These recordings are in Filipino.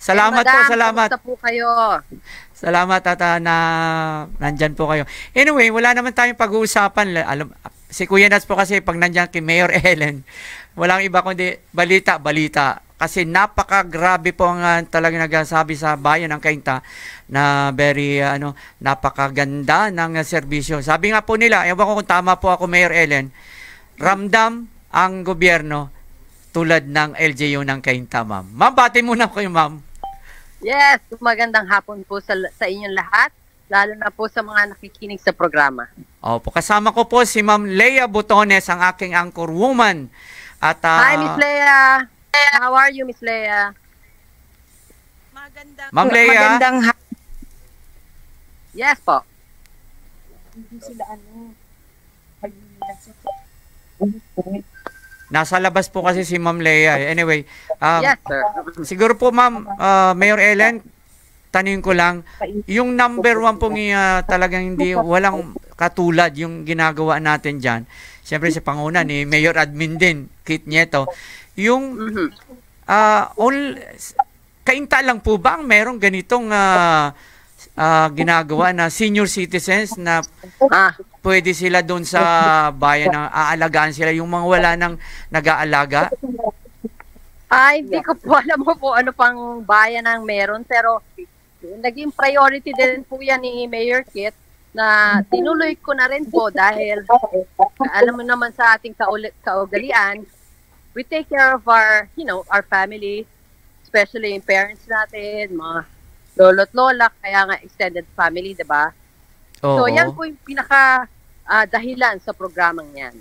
Salamat po, Madam, salamat. kamusta po kayo? Salamat at na nandyan po kayo. Anyway, wala naman tayong pag-uusapan. Alam, si Kuya Nats po kasi pag nandyan kay Mayor Ellen, walang iba kundi balita, balita. Kasi napakagrabe po ang talagang nagsasabi sa bayan ng Cainta na very napakaganda ng serbisyo. Sabi nga po nila, ewan ko kung tama po ako Mayor Ellen, ramdam ang gobyerno tulad ng LGU ng Cainta, ma'am. Ma'am, bati muna ko yung ma'am. Yes, magandang hapon po sa inyong lahat, lalo na po sa mga nakikinig sa programa. Opo, kasama ko po si Ma'am Lea Botones, ang aking anchor woman. At, Hi, Miss Lea. How are you, Miss Lea? Ma'am Lea. Magandang Yes po. Nasa labas po kasi si Ma'am Lea. Anyway, Yes, sir. siguro po Ma'am, Mayor Ellen, tanungin ko lang, yung number one pong talagang hindi, walang katulad yung ginagawa natin dyan. Siyempre si Panguna ni Mayor Admin din, Kit Nieto. Yung, Cainta lang po ba ang merong ganitong ginagawa na senior citizens na pwede sila doon sa bayan na aalagaan sila, yung mga wala nang nag-aalaga? Ay, hindi ko po alam po ano pang bayan ang meron, pero naging priority din po yan ni Mayor Kit na tinuloy ko na rin po dahil alam mo naman sa ating kaugalian, we take care of our, our family, especially yung parents natin, mga lolo't lola, kaya nga extended family, diba? So, yan po yung pinaka dahilan sa programang yan.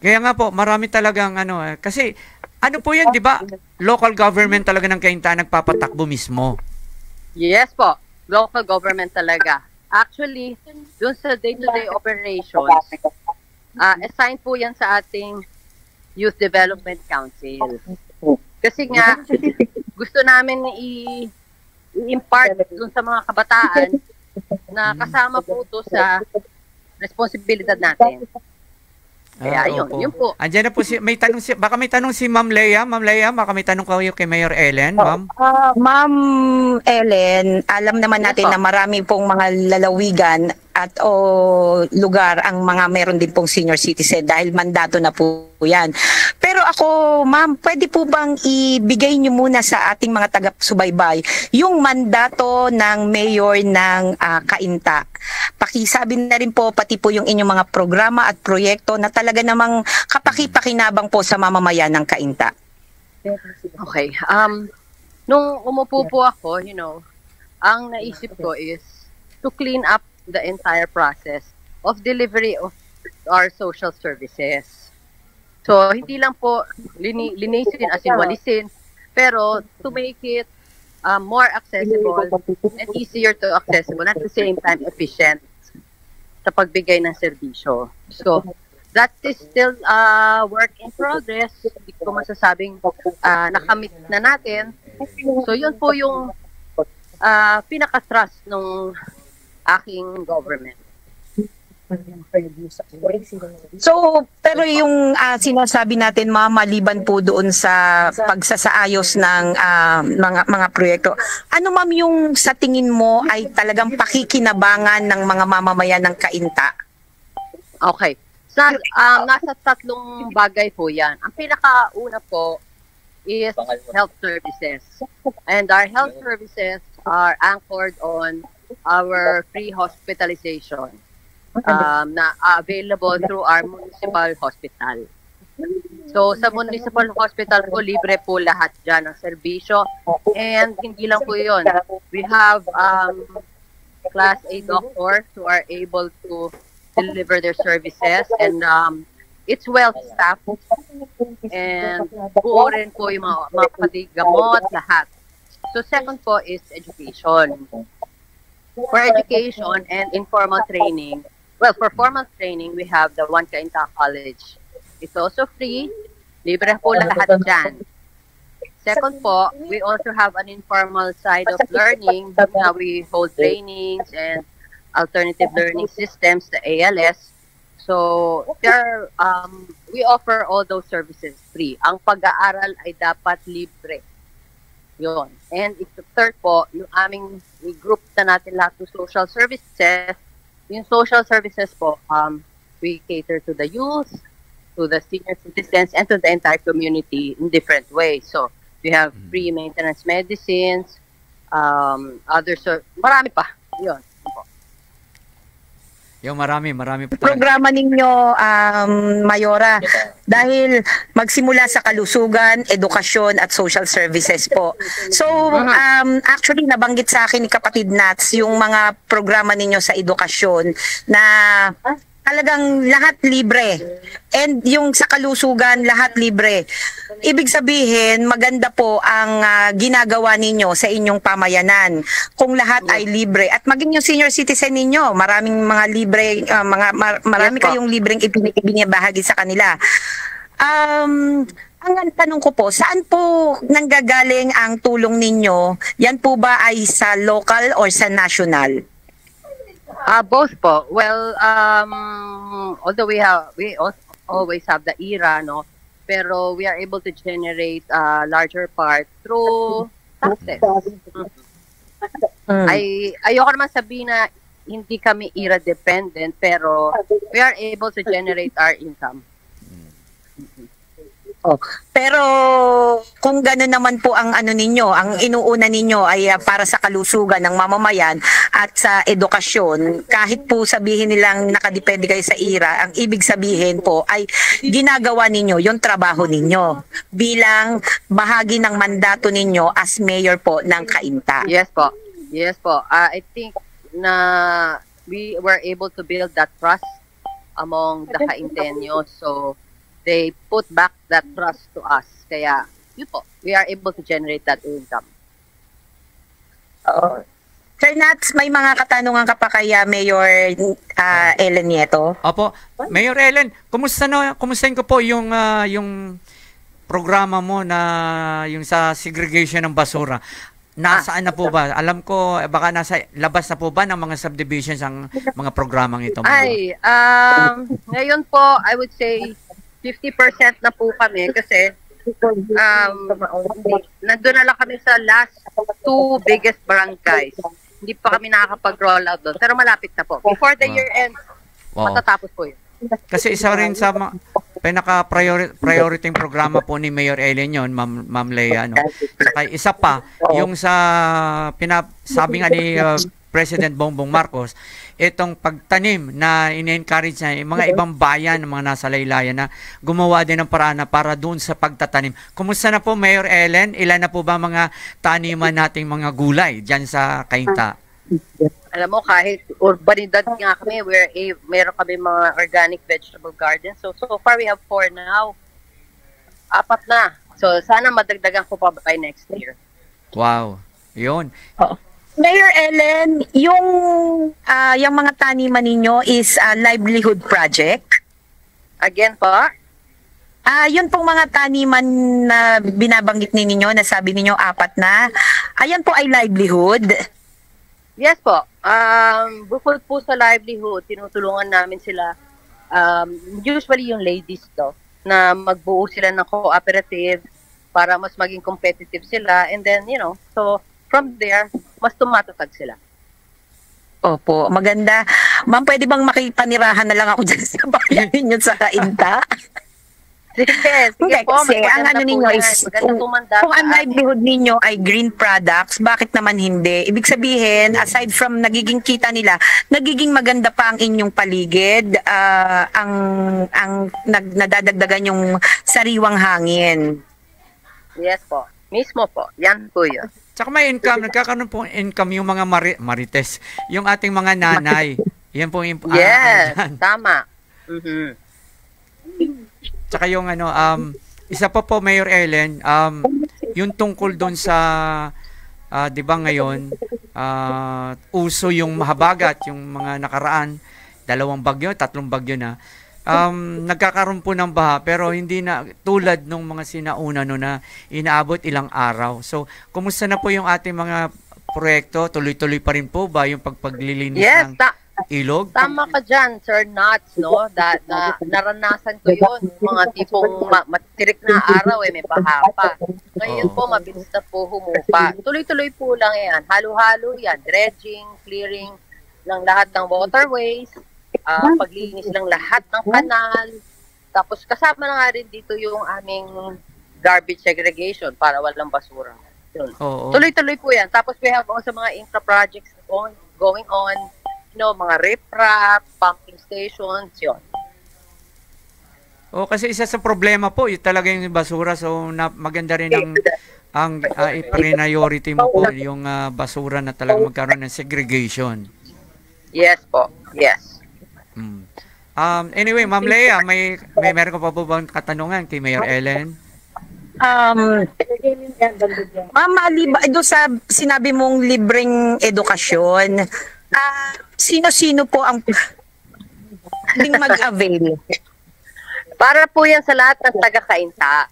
Kaya nga po, marami talagang kasi ano po yan, di ba? Local government talaga ng Cainta nagpapatakbo mismo. Yes po, local government talaga. Actually, dun sa day-to-day operations, assigned po yan sa ating Youth Development Council. Kasi nga, gusto namin i-impart dun sa mga kabataan na kasama po ito sa responsibilidad natin. Kaya yun po. Andiyan na po baka may tanong si Ma'am Lea. Ma'am Lea, baka may tanong kayo kay Mayor Ellen, ma'am? Ma'am Ellen, alam naman natin na marami pong mga lalawigan at lugar ang mga meron din pong senior citizen dahil mandato na po yan. Pero ako, ma'am, pwede po bang ibigay niyo muna sa ating mga taga-subaybay yung mandato ng mayor ng Cainta? Pakisabi na rin po pati po yung inyong mga programa at proyekto na talaga namang kapaki-pakinabang po sa mamamayan ng Cainta. Okay. Nung umupo po ako, ang naisip ko is to clean up the entire process of delivery of our social services. So, hindi lang po linisin as in walisin, pero to make it more accessible and easier to accessible at the same time efficient sa pagbigay ng serbisyo. So, that is still work in progress. Hindi ko masasabing nakamit na natin. So, yun po yung pinaka-thrust ng aking government. So, pero yung sinasabi natin, ma'am, maliban po doon sa pagsasaayos ng mga proyekto, ano ma'am yung sa tingin mo ay talagang pakikinabangan ng mga mamamayan ng Cainta? Okay. Nasa tatlong bagay po yan. Ang pinakauna po is health services. And our health services are anchored on our free hospitalization na available through our municipal hospital. So, sa municipal hospital po, libre po lahat dyan ng serbisyo. And hindi lang po yun. We have Class A doctors who are able to deliver their services. And it's well-staffed. And buo rin po yung mga patigamot, lahat. So, second po is education. For education and informal training, for formal training, we have the One Cainta College. It's also free. Libre po lahat dyan. Second po, we also have an informal side of learning. We hold trainings and alternative learning systems, the ALS. So, we offer all those services free. Ang pag-aaral ay dapat libre. Yun. And the third po, yung aming group na natin lahat ng social services. Yung social services po, we cater to the youth, to the senior citizens, and to the entire community in different ways. So, we have free maintenance medicines, marami pa. Yun. Yung marami pa talaga. Programa ninyo, Mayora, dahil magsimula sa kalusugan, edukasyon at social services po. So, actually nabanggit sa akin ni Kapatid Nats yung mga programa ninyo sa edukasyon na talagang lahat libre. And yung sa kalusugan, lahat libre. Ibig sabihin, maganda po ang ginagawa ninyo sa inyong pamayanan. Kung lahat ay libre. At maging yung senior citizen ninyo, maraming mga libre, marami kayong libreng ibinibahagi sa kanila. Ang tanong ko po, saan po nanggagaling ang tulong ninyo? Yan po ba ay sa local or sa national? Both po. Well, although we always have the IRA, no, pero we are able to generate a larger part through taxes. Ayoko naman sabihin na hindi kami IRA dependent, pero we are able to generate our income. Oh. Pero kung gano'n naman po ang ano ninyo, ang inuuna ninyo ay para sa kalusugan ng mamamayan at sa edukasyon, kahit po sabihin nilang nakadepende kayo sa IRA, ang ibig sabihin po ay ginagawa ninyo yung trabaho ninyo bilang bahagi ng mandato ninyo as mayor po ng Cainta. Yes po. Yes po. I think na we were able to build that trust among the Cainteños. So they put back that trust to us. Kaya, yun po, we are able to generate that income. Sir Nats, may mga katanungan ka pa kay Mayor Ellen Nieto? Opo. Mayor Ellen, kumustahin ko po yung programa mo na yung sa segregation ng basura. Nasaan na po ba? Alam ko, baka nasa labas na po ba ng mga subdivisions ang mga programang ito? Ngayon po, I would say, 50% na po kami kasi nandun na lang kami sa last 2 biggest barangays. Hindi pa kami nakakapag-roll out doon. Pero malapit na po. Before the year ends, matatapos po yun. Kasi isa rin sa pinaka-priority programa po ni Mayor Ellen yun, Ma'am Lea. No? Saka isa pa, yung sa sabi nga ni President Bongbong Marcos, itong pagtanim na in-encourage na yung mga ibang bayan, mga nasa laylayan na gumawa din ng paraan para doon sa pagtatanim. Kumusta na po, Mayor Ellen? Ilan na po ba mga taniman nating mga gulay dyan sa Cainta? Alam mo, kahit urbanidad nga kami, meron kami mga organic vegetable garden. So far, we have 4 now. 4 na. So, sana madagdagan ko pa by next year. Wow. Yun. Mayor Ellen, yung mga taniman ninyo is a livelihood project? Again po? Yun pong mga taniman na binabanggit ninyo, na sabi ninyo 4 na, ayan po ay livelihood? Yes po. Bukod po sa livelihood, tinutulungan namin sila, usually yung ladies to, na magbuo sila ng cooperative para mas maging competitive sila, and then, so from there, mas tumatatag sila. Opo, maganda. Ma'am, pwede bang makipanirahan na lang ako dyan sa bayan ninyo sa Cainta? Sige po. Kasi ang ano ninyo is, kung ang livelihood ninyo ay green products, bakit naman hindi? Ibig sabihin, aside from nagiging kita nila, nagiging maganda pa ang inyong paligid, ang nadadagdagan yung sariwang hangin. Yes po. Mismo po. Yan po yun. Tsaka may income, nagkakaroon po income yung mga marites, yung ating mga nanay. Yan po yung yes, tama. Tsaka yung isa pa po, Mayor Ellen, yung tungkol doon sa 'di ba ngayon uso yung mahabagat, yung mga nakaraan, 2 bagyo, 3 bagyo na. Nagkakaroon po ng baha pero hindi na tulad nung mga sinauna no na inaabot ilang araw. So, kumusta na po yung ating mga proyekto? Tuloy-tuloy pa rin po ba yung pagpaglilinis yes, ng ilog? Tama ka dyan, Sir Nuts, no? Naranasan ko yun. Mga tipong matirik na araw, may baha pa. Ngayon po, mabilis na po humupa. Tuloy-tuloy po lang yan. Halo-halo yan. Dredging, clearing ng lahat ng waterways, paglinis ng lahat ng kanal. Tapos kasama na nga rin dito yung aming garbage segregation para walang basura. Yun. Tuloy-tuloy po yan. Tapos we have also mga infra projects going on, mga riprap, pumping stations, yun. Kasi isa sa problema po, yung talaga yung basura. So, maganda rin ang priority mo po, yung basura na talaga magkaroon ng segregation. Yes po, yes. Anyway, Ma'am Lea, meron ka pa po bang katanungan kay Mayor Ellen? Ma'am, doon sa sinabi mong libreng edukasyon, sino-sino po ang pwedeng mag-avail? Para po yan sa lahat ng taga-Cainta.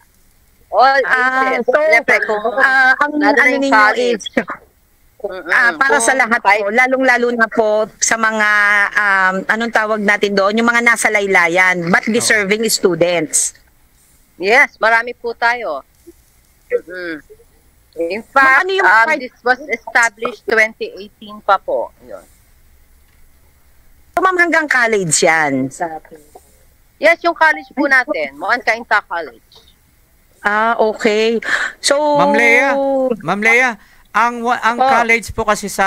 All ages. Siyempre, kung ang ano ninyo is para sa lahat po, lalong-lalo na po sa mga anong tawag natin doon, yung mga nasa laylayan, but deserving students. Yes, marami po tayo. In fact, this was established 2018 pa po. Yun. So, ma'am, hanggang college yan? Yes, yung college po natin. Mukhang Cainta College. Okay. So, Ma'am Lea, ang college po kasi sa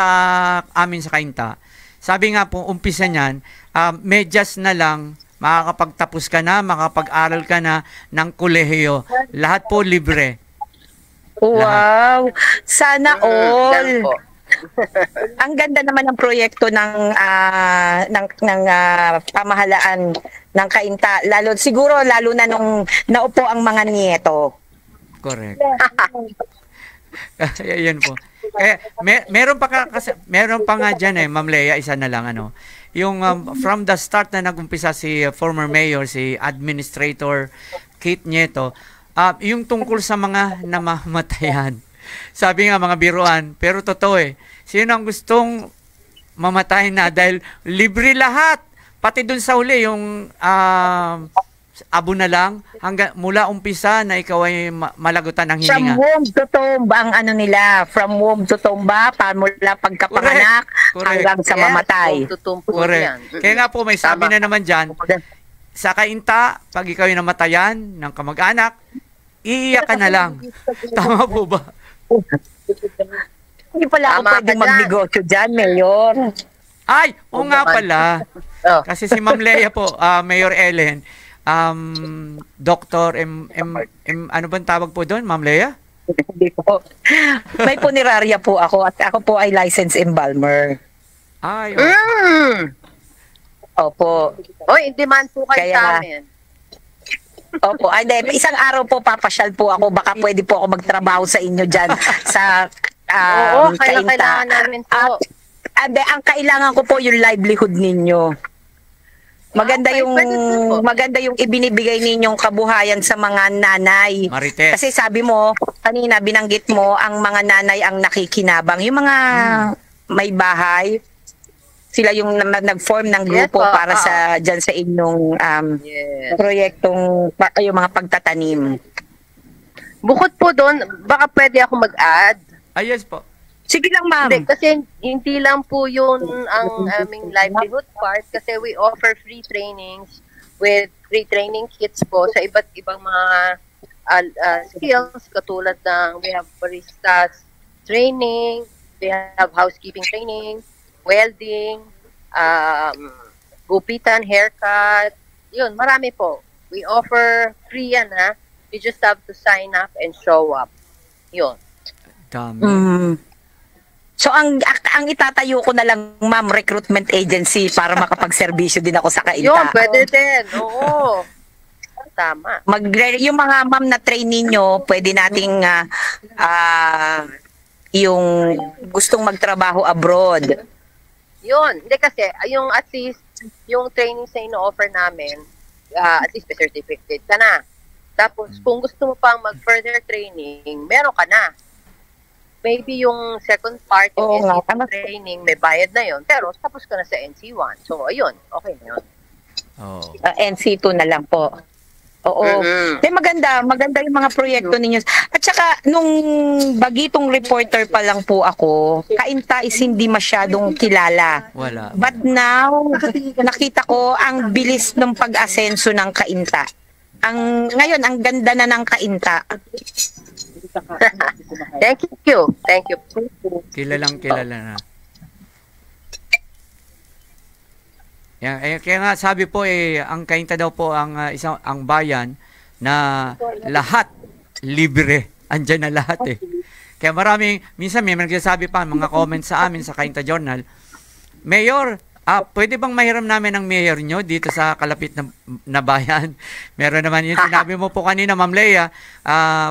amin sa Cainta, sabi nga po, umpisa niyan, medyas na lang, makakapagtapos ka na, makapag-aral ka na ng kolehiyo. Lahat po libre. Wow! Sana all! Ang ganda naman ng proyekto ng pamahalaan ng Cainta. Lalo na nung naupo ang mga nieto. Correct. Yan po. Meron pa nga diyan Ma'am Lea, isa na lang yung from the start na nagumpisa si former mayor, si Administrator Kate Nieto, yung tungkol sa mga namamatayan. Sabi nga mga biruan, pero totoo sino ang gustong mamatay na dahil libre lahat, pati dun sa uli yung abo na lang hanggang mula umpisa na ikaw ay malagutan ng hininga. From womb to tomb ang nila, from womb to tomb mula pagkapanganak hanggang sa mamatay. Correct. Kaya nga po may sabi na naman dyan, sa Cainta, pag ikaw ay namatayan ng kamag-anak, iiyak ka na lang. Tama po ba? Hindi pala ako pwedeng magnegosyo dyan, Mayor. Ay, nga pala. Kasi si Ma'am Lea po, Mayor Ellen, Doctor ano bang tawag po doon, Ma'am Lea? Hindi po. May punerarya po ako at ako po ay licensed embalmer. Ay, Opo. In demand po kayo sa amin. Opo. Isang araw po papasyal po ako. Baka pwede po ako magtrabaho sa inyo dyan sa kailangan namin po. Ang kailangan ko po yung livelihood ninyo. Maganda yung ibinibigay ninyong kabuhayan sa mga nanay. Marites. Kasi sabi mo, kanina binanggit mo, ang mga nanay ang nakikinabang. Yung mga may bahay, sila yung nag-form ng grupo para dyan sa inyong proyektong, yung mga pagtatanim. Bukod po doon, baka pwede ako mag-add. Yes po. Sige lang, ma'am. Kasi hindi lang po yun ang aming livelihood part kasi we offer free trainings with free training kits po sa iba't ibang mga skills katulad ng we have baristas training, we have housekeeping training, welding, gupitan, haircut, yun, marami po. We offer free yan you just have to sign up and show up. Yun. Dami. So ang itatayo ko na lang, ma'am, recruitment agency para makapagserbisyo din ako sa Cainta. Yun, pwede din. Oo. Tama. Yung mga ma'am na trainee nyo, pwede nating yung gustong magtrabaho abroad. Yun. Hindi kasi, yung at least, yung training sa ino-offer namin, at least may certificate ka na. Tapos, kung gusto mo pang mag-further training, meron ka na. maybe yung second part, Oo yung nga, NC2 tama. training, may bayad na yon. Pero tapos ka na sa NC1. So, ayun, okay na yun. Oo. NC2 na lang po. Oo. Mm-mm. Maganda yung mga proyekto ninyo. At saka, nung bagitong reporter pa lang po ako, Kainta is hindi masyadong kilala. Wala. But now, nakita ko ang bilis ng pag-asenso ng Kainta. Ngayon, ang ganda na ng Kainta. Thank you. Thank you. Kilala na. Yan, kaya nga sabi po ang Kainta daw po ang ang bayan na lahat libre. Andiyan na lahat eh. Kaya minsan may nagsasabi pa mga comments sa amin sa Kainta Journal, Mayor, pwede bang mahiram namin ang mayor nyo dito sa kalapit na bayan? Meron naman yung sinabi mo po kanina, Ma'am Lea,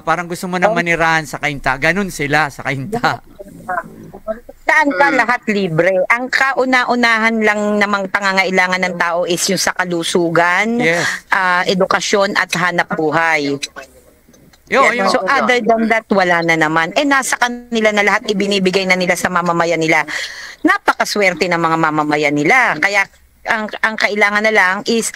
parang gusto mo nang manirahan sa Kainta. Ganun sila sa Kainta. Saan ka lahat libre? Ang kauna-unahan lang namang pangangailangan ng tao is yung sa kalusugan, Yes. edukasyon at hanap buhay. Yun. So other than that, wala na naman. Nasa kanila na lahat, ibinibigay na nila sa mamamayan nila. Napakaswerte ng mga mamamayan nila. Kaya ang kailangan na lang is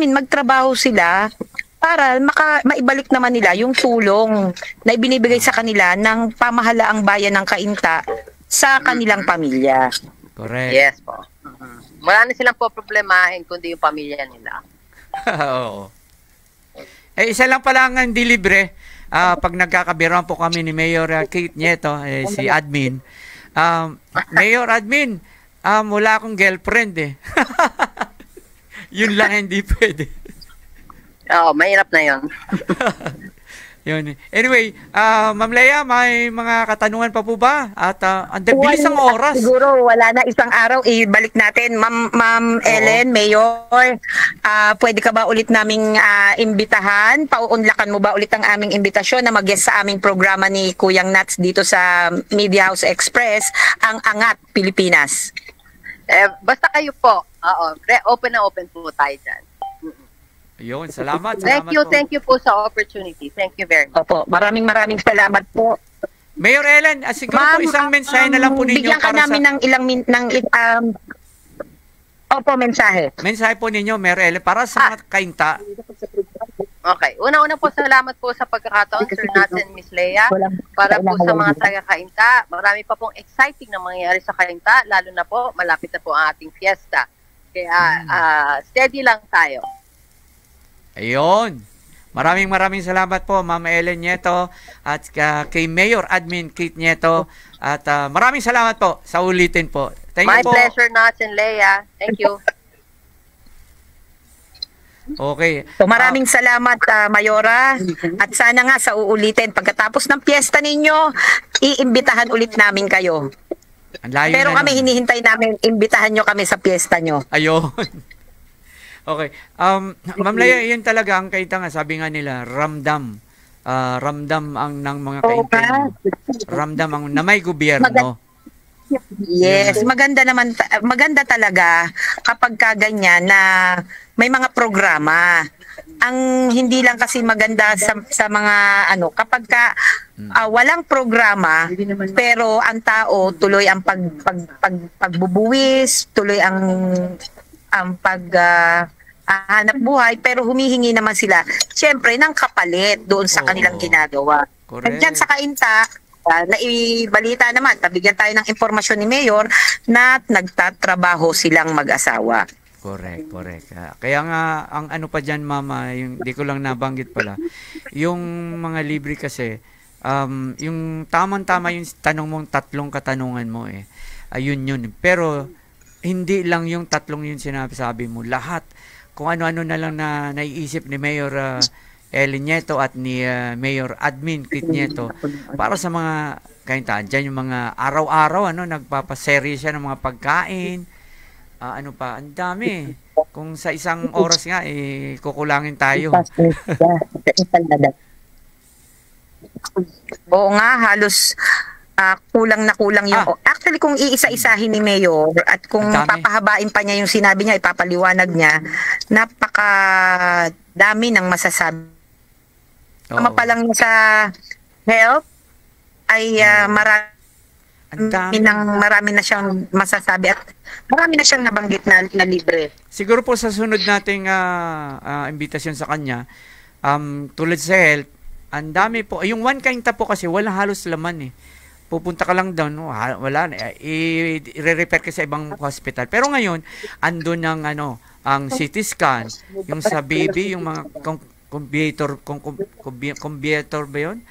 magtrabaho sila para maibalik naman nila yung tulong na ibinibigay sa kanila ng pamahalaang bayan ng Kainta sa kanilang pamilya. Correct. Yes po. Wala na silang po problemahin kundi yung pamilya nila. Oo. Isa lang pala ang hindi libre. Pag nagkakabiruan po kami ni Mayor Kate Nieto, si admin. Mayor admin, wala akong girlfriend eh. Yun lang hindi pwede. Oo, mahirap na yon. Yun. Anyway, Ma'am Lea, may mga katanungan pa po ba? At ang bilis ang oras. Siguro wala na isang araw, ibalik natin. Ma'am Ellen, Mayor, pwede ka ba ulit naming imbitahan? Pauunlakan mo ba ulit ang aming imbitasyon na mag-guest sa aming programa ni Kuyang Nats dito sa Media House Express, ang Angat Pilipinas? Basta kayo po. Oo, open na open po tayo dyan. Ayun, salamat. Thank you po sa opportunity. Thank you very much. Opo, maraming salamat po. Mayor Ellen, siguro po isang mensahe na lang po ninyo bigyan ka para namin ng ilang mensahe. Mensahe po ninyo, Mayor Ellen, para sa mga Kainta. Okay. Una-una po, salamat po sa pagkakataon, Sir Nats and Miss Lea. Para po sa mga taga-Kainta, marami pa pong exciting na mangyayari sa Kainta, lalo na po, malapit na po ang ating fiesta. Kaya, steady lang tayo. Ayun. Maraming salamat po, Ma'am Ellen Nieto at kay Mayor Admin Kate Nieto. At maraming salamat po sa ulitin po. Thank My you po. pleasure, Nats and Lea. Thank you. Okay. So maraming salamat, Mayora. At sana nga sa uulitin, pagkatapos ng piyesta ninyo, iimbitahan ulit namin kayo. Ang layo Pero na kami nun. hinihintay namin, imbitahan nyo kami sa piyesta nyo. Ayun. Okay. Ma'am Lea, yun talaga ang Kainta nga. Sabi nga nila, ramdam. Ramdam ang ng mga Kainta. Ramdam ang na may gobyerno. Yes, maganda talaga kapag kaganyan na may mga programa. Ang hindi lang kasi maganda sa mga kapag walang programa pero ang tao tuloy ang pagbubuwis, tuloy ang hanap buhay pero humihingi naman sila syempre ng kapalit doon sa kanilang ginagawa. Correct. Diyan sa Kainta, naibalita naman, tabigyan tayo ng impormasyon ni Mayor na nagtatrabaho silang mag-asawa. Correct. Kaya nga, ang ano pa dyan, Mama, yung di ko lang nabanggit pala, yung mga libre kasi, yung tamang-tama yung tanong mong tatlong katanungan mo ayun yun. Pero, hindi lang yung tatlong yun sinabi mo. Lahat, kung ano-ano na lang na naiisip ni Mayor Ellen Nieto at ni Mayor Admin Kate Nieto para sa mga Kainta. Diyan yung mga araw-araw, nagpapaserye siya ng mga pagkain. Ano pa, ang dami. Kung sa isang oras nga, kukulangin tayo. Oo nga, halos kulang na kulang yung... Actually, kung iisa-isahin ni Mayor at kung papahabain pa niya yung sinabi niya, ipapaliwanag niya, napakadami ng masasabi. Tama pa lang sa health, ay Ang dami. marami na siyang masasabi at marami na siyang nabanggit na libre. Siguro po sa sunod nating imbitasyon sa kanya, tulad sa health, ang dami po. Yung One Kainta po kasi wala halos laman eh. Pupunta ka lang doon, wala na. I-repair ka sa ibang hospital. Pero ngayon, andun ang ang CT scan, yung sa baby, yung mga computer ba yun?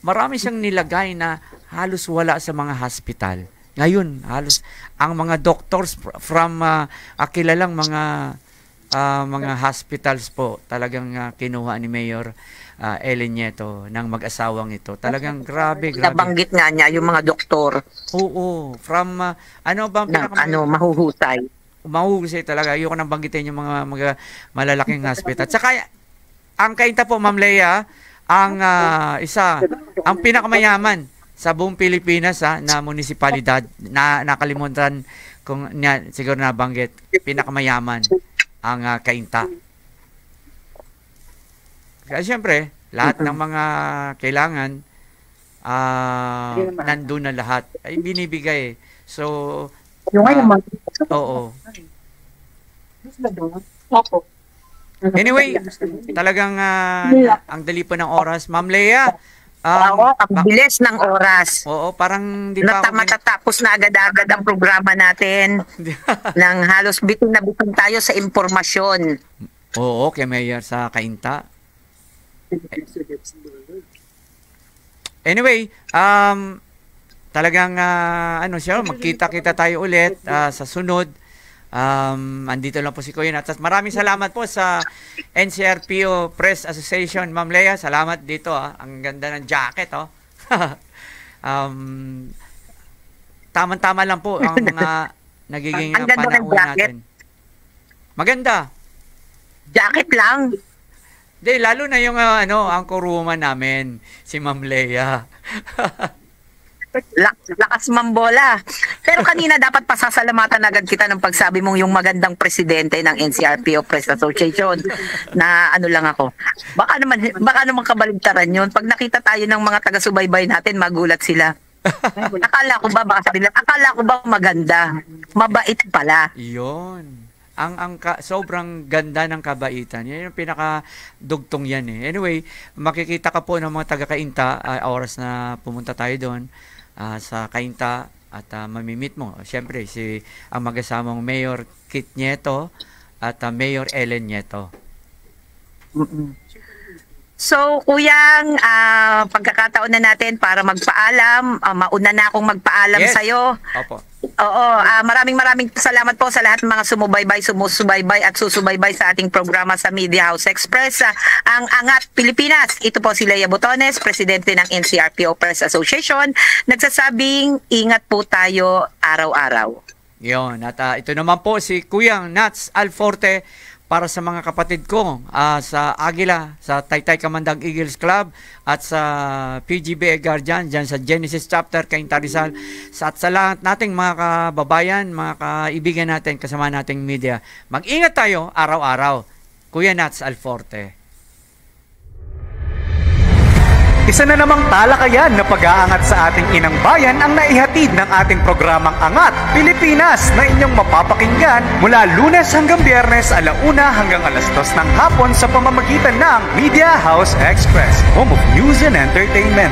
Marami siyang nilagay na halos wala sa mga hospital. Ngayon, halos ang mga doctors from kilalang mga hospitals po talagang kinuha ni Mayor Ellen Nieto ng mag-asawang ito. Talagang grabe. Nabanggit nga niya yung mga doktor. Oo, from mahuhusay. Mahuhusay talaga. Ayoko nang banggitin yung mga malalaking hospital. Tsaka ang Kainta po, Ma'am Lea, ang pinakamayaman sa buong Pilipinas na munisipalidad na nakalimutan kung siguro nabanggit, pinakamayaman ang Kainta. Kaya siyempre, lahat ng mga kailangan nandun na lahat ay binibigay. So oo. Anyway, talagang ang dali po ng oras. Ma'am Lea, ang bilis ng oras. Oo, parang di pa matatapos na agad-agad ang programa natin. Nang halos bitin na bitin tayo sa impormasyon. Oo, kay Mayor sa Kainta. Anyway, talagang magkita-kita tayo ulit sa sunod. Andito lang po si Kuya Nats. Maraming salamat po sa NCRPO Press Association. Ma'am Lea, salamat dito. Ang ganda ng jacket. Tama-tama lang po ang mga nagiging panahon natin. Maganda. Jacket lang. Hindi, lalo na yung ang kuruma namin, si Ma'am Lea. Lakas mambola. Pero kanina dapat pasasalamatan agad kita ng pagsabi mong yung magandang presidente ng NCRPO Press Association na lang ako. Baka naman kabaligtaran yun. Pag nakita tayo ng mga taga-subaybay natin, magulat sila. Akala ko ba maganda? Mabait pala. Iyon. Sobrang ganda ng kabaitan. Yan yung pinaka-dugtong yan eh. Anyway, makikita ka po ng mga taga-Kainta, oras na pumunta tayo doon sa Kainta at mamimit mo. Siyempre, ang mag-asamang Mayor Kit Nieto at Mayor Ellen Nieto. So, Kuyang, pagkakataon na natin para magpaalam. Mauna na akong magpaalam sa'yo. Opo. Oo, maraming salamat po sa lahat ng mga sumusubaybay at susubaybay sa ating programa sa Media House Express. Ang Angat Pilipinas, ito po si Lea Botones, Presidente ng NCRPO Press Association, nagsasabing ingat po tayo araw-araw. Yun, at ito naman po si Kuyang Nats Alforte para sa mga kapatid ko sa Agila, sa Taytay Kamandag Eagles Club at sa PGB Guardian dyan sa Genesis Chapter Cainta Rizal at sa lahat nating mga kababayan, mga kaibigan natin, kasama nating media. Mag-ingat tayo araw-araw. Kuya Nats Alforte. Isa na namang talakayan na pag-aangat sa ating inang bayan ang naihatid ng ating programang Angat Pilipinas na inyong mapapakinggan mula Lunes hanggang Biyernes 1:00 hanggang 2:00 ng hapon sa pamamagitan ng Media House Express, home of news and entertainment.